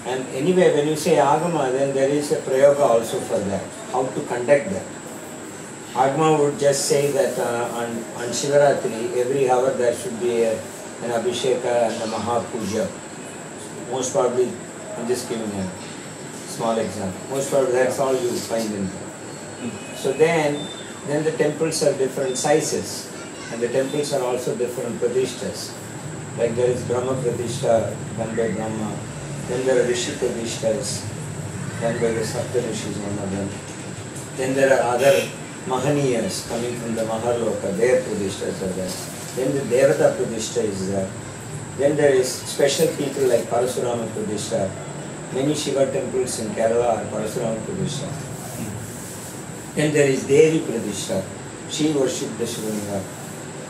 And anyway, when you say agama, then there is a prayoga also for that, how to conduct that. Agama would just say that on Shivaratri, every hour there should be an Abhisheka and a Mahapuja. Most probably, I'm just giving a small example. Most probably that's all you find in there. So then the temples are different sizes, and the temples are also different pradishtas. Like there is Brahma Pradishta done by Brahma, then there are Rishi Pradishtas done by the Sapta Rishis, one of them. Then there are other Mahaniyas coming from the Maharloka, their Pradishtas are there. Then the Devata Pradishta is there. Then there is special people like Parasurama Pradishta. Many Shiva temples in Kerala are Parasurama Pradishta. Then there is Devi Pradishta. She worshipped the Shivalinga,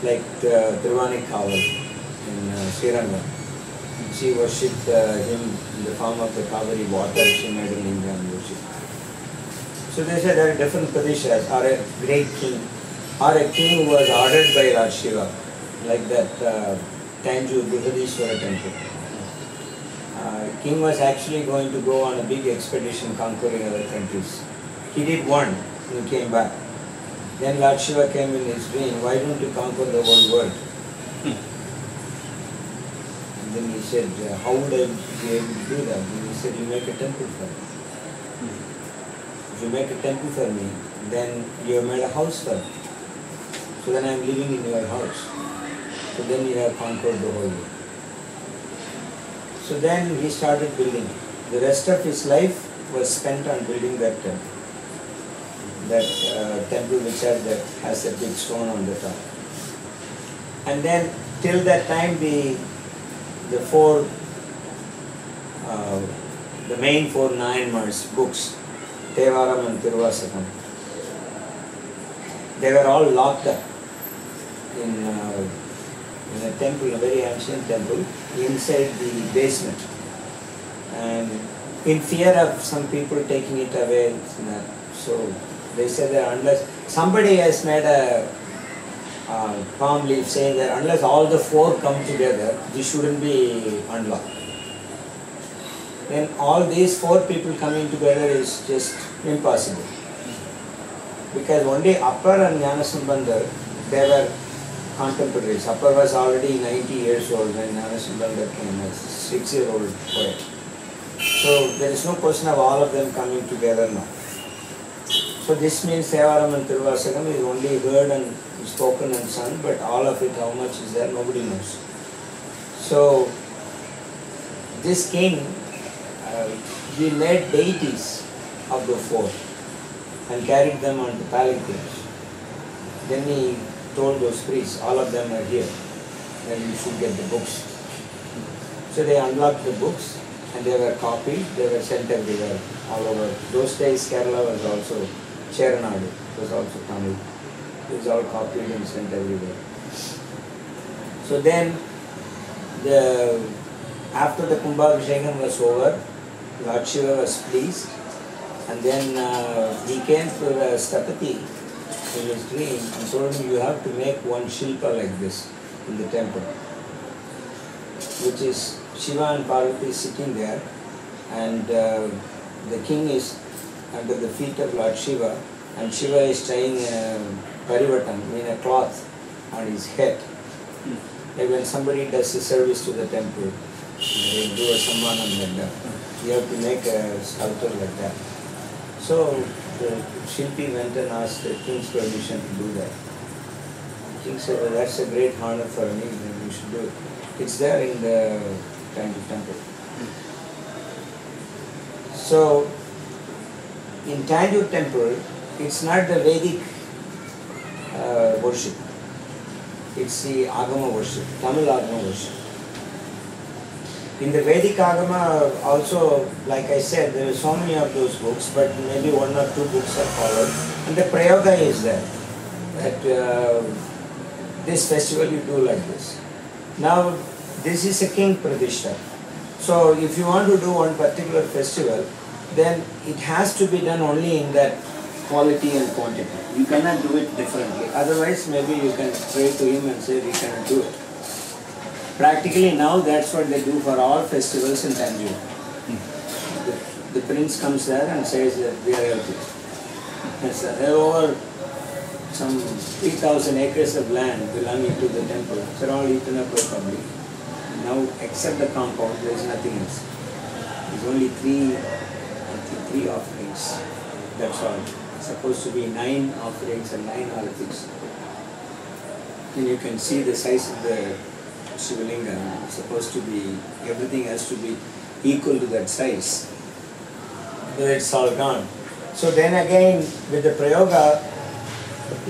like Tiruvanikaval in Srirangam. She worshipped him in the form of the Kaveri water. She made a linga and worshipped. So they say there are different Pradishas, or a great king, or a king who was ordered by Lord Shiva, like that Tanjore Brihadishwara temple. King was actually going to go on a big expedition conquering other countries. He did one and came back. Then Lord Shiva came in his dream, why don't you conquer the whole world? And then he said, how would I be able to do that? And he said, you make a temple for me. If you make a temple for me, then you have made a house for me. So then I am living in your house. So then you have conquered the whole world. So then he started building. The rest of his life was spent on building that temple. That temple which has a big stone on the top. And then till that time the main four Nayanmars books, Tevaram and Tiruvasakam, they were all locked up in a temple, a very ancient temple, inside the basement. And in fear of some people taking it away, so they said that unless somebody has made a palm leaf saying that unless all the four come together, this shouldn't be unlocked. Then all these four people coming together is just impossible. Because only Appar and Jnanasambandar, they were contemporaries. Appar was already 90 years old when Jnanasambandar came as a 6-year-old poet. So there is no question of all of them coming together now. So this means Tevaram and Tiruvasakam is only heard and spoken and sung, but all of it, how much is there, nobody knows. So this king, he made deities of the four and carried them on the palanquins. Then he told those priests, all of them are here, and you should get the books. So they unlocked the books and they were copied, they were sent everywhere, all over. Those days Kerala was also Cheranadu, it was also Tamil. It was all copied and sent everywhere. So then, after the Kumbhabhishekam was over, Lord Shiva was pleased, and then he came to Stapati in his dream and told him, you have to make one shilpa like this in the temple, which is Shiva and Parvati sitting there, and the king is under the feet of Lord Shiva, and Shiva is tying a parivatam, a cloth on his head. Like when somebody does a service to the temple, they do a sammanam like that. You have to make a sculpture like that. So the Shilpi went and asked the king's permission to do that. The king said, well, that's a great honor for me, then you should do it. It's there in the Tanjore temple. So in Tanjore temple, it's not the Vedic worship. It's the agama worship, Tamil agama worship. In the Vedic agama also, like I said, there are so many of those books, but maybe one or two books are followed. And the prayoga is there, that this festival you do like this. Now, this is a king pradishta. So if you want to do one particular festival, then it has to be done only in that quality and quantity. You cannot do it differently. Otherwise, maybe you can pray to him and say, we cannot do it. Practically now, that's what they do for all festivals in Tanjore. The prince comes there and says that we are helping. There are over some 3,000 acres of land belonging to the temple. They're all eaten up by public. Now, except the compound, there is nothing else. There's only three offerings. That's all. It's supposed to be 9 offerings and 9 aratiks. And you can see the size of the Shivalinga. It's supposed to be, everything has to be equal to that size. But it's all gone. So then again, with the Prayoga,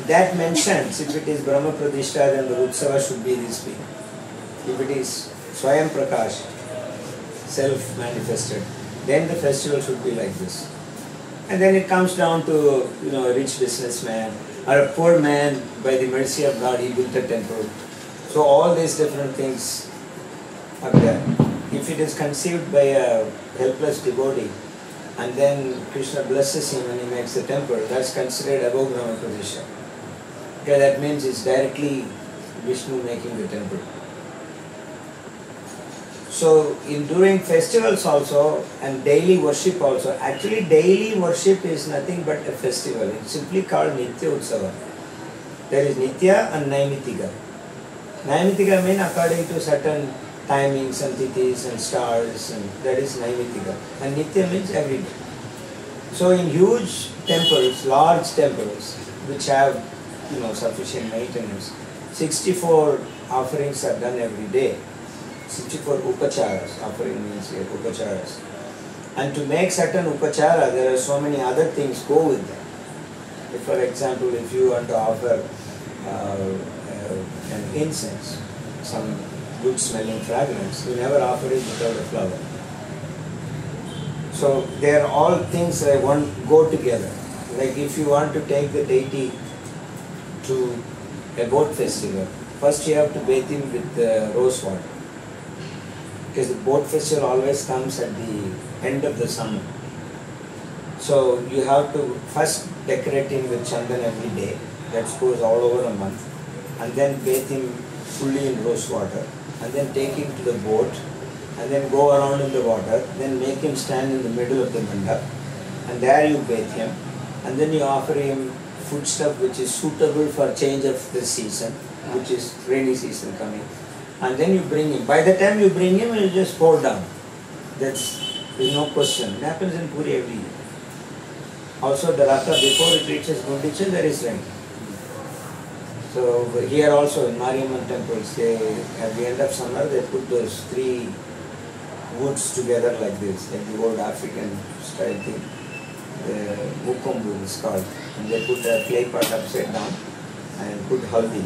that mentions, if it is Brahma Pradishta, then the Utsava should be this big. If it is Swayam Prakash, self-manifested, then the festival should be like this. And then it comes down to, a rich businessman or a poor man, by the mercy of God, he built a temple. So all these different things are there. If it is conceived by a helpless devotee, and then Krishna blesses him and he makes the temple, that's considered above Brahma Pradisha. Okay, that means it's directly Vishnu making the temple. So during festivals also and daily worship also, actually daily worship is nothing but a festival. It's simply called Nitya Utsava. There is Nitya and Naimitika. Naimitika means according to certain timings and tithis and stars, and that is Naimitika. And Nitya means every day. So in huge temples, large temples, which have sufficient maintenance, 64 offerings are done every day. 64 upacharas, offering means here upacharas. And to make certain upachara, there are so many other things go with them. If, for example, if you want to offer an incense, some good smelling fragrance, you never offer it without a flower. So they are all things that go together. Like if you want to take the deity to a boat festival, first you have to bathe him with rose water. Because the boat festival always comes at the end of the summer. So you have to first decorate him with chandan every day. That goes all over a month. And then bathe him fully in rose water. And then take him to the boat. And then go around in the water. Then make him stand in the middle of the mandap. And there you bathe him. And then you offer him foodstuff which is suitable for change of the season, which is rainy season coming. And then you bring him. By the time you bring him, you just pour down. There's no question. It happens in Puri every year. Also the Ratha, before it reaches Gundicha, there is rain. So here also in Mariamman temples, at the end of summer, they put those 3 woods together like this, like the old African style thing. The Mukumbu is called. And they put a clay pot upside down and put haldi,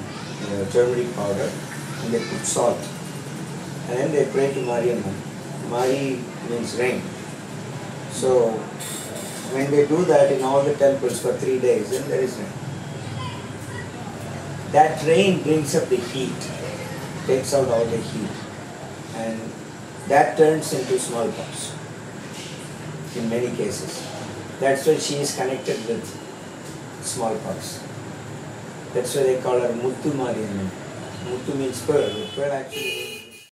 turmeric powder, and they put salt. And then they pray to Mariamman. Mari means rain. So when they do that in all the temples for 3 days, then there is rain. That rain brings up the heat, takes out all the heat, and that turns into smallpox in many cases. That's why she is connected with smallpox. That's why they call her Muttu Mariamman. Muttu means pearl. Pearl actually means